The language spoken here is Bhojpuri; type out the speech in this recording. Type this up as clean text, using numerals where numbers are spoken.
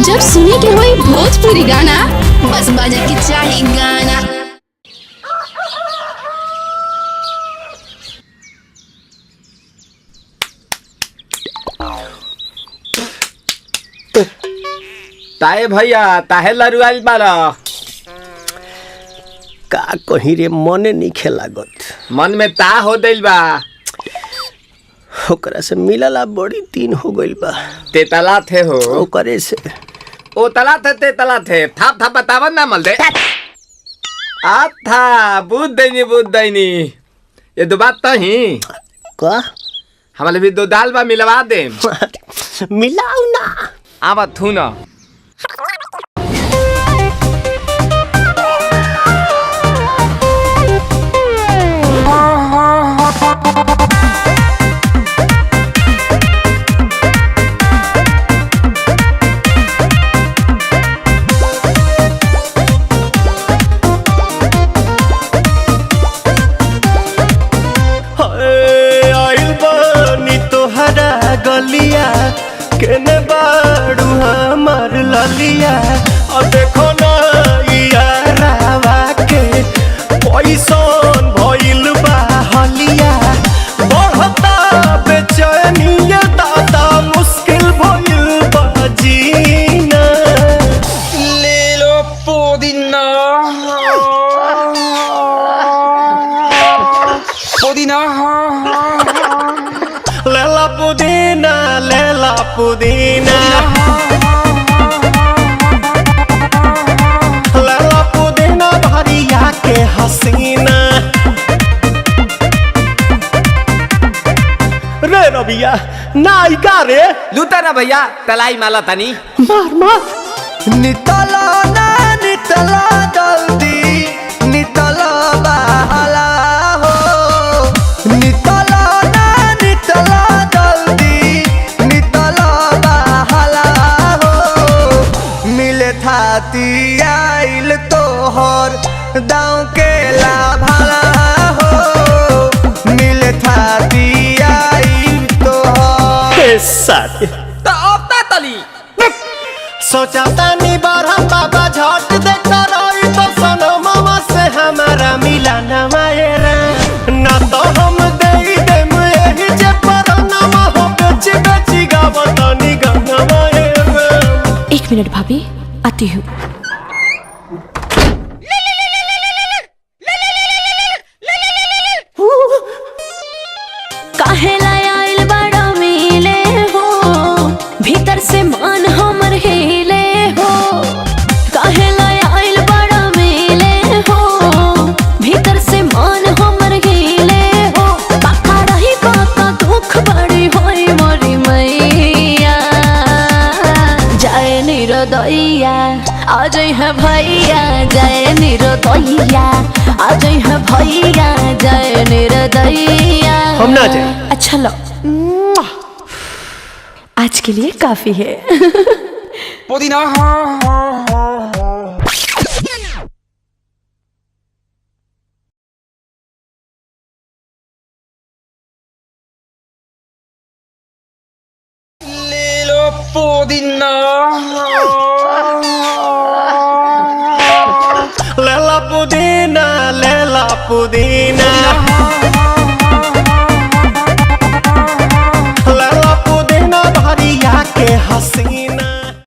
जब सुने के होई भोजपुरी गाना बस बजे के चाही गाना। ताए भैया ताहे लरुआल बारा का कहीं रे मने नहीं लागत। मन में ता हो दिल बा ओकरा से मिलला बड़ी दिन हो गइल बा। ते तला थे हो ओकरे से ओ तला थे ते तला थे थाप थाप बतावन ना मल दे आ था बुद्ध दैनी ये दो बात तो ही का हमारे भी दो दाल बा मिलवा दे मिलाऊ ना आवा थू ना गलिया केने बाड़ू हमार ललिया और देखो ना यारावा के पैसन भइल बा हलिया बढ़ता बेचैनिया दादा मुश्किल भइल बा जीना ले लो पुदीना पुदीना लेला पुदीना लेला पुदीना भरिया के हसीना रे रबिया नायिका रे लूटा ना भैया तलाई माला तनी मार मार नितला ना नितला जल्दी नितला बहाला हो नितला ना नितला थाती आइल तोहर दाँव के लाभाला हो मिले थाती आइल तोहर साथी तो अब ता तली सोचा तानी बरहम बाबा झट देखता रही तो सनो मामा से हमारा मिला न मायरा ना तो हम दे देम यही जे पर नामा हो बेची बेची गावतानी गाना मायरा। 1 मिनट भाभी आती हूँ। काहेला आइल बड़ा मिले हो भीतर से मान हमर हिले हो काहेला आइल बड़ा मिले हो भीतर से मान हमर हिले हो बाका रही बाका दुख बड़ी होई मोरी मैया जाए निरोदैया आज है भैया जय निरोदैया आज है भैया जय निरोदैया हम ना जाए। अच्छा लो आज के लिए काफी है। पुदीना ले लो पुदीना लेला पुदीना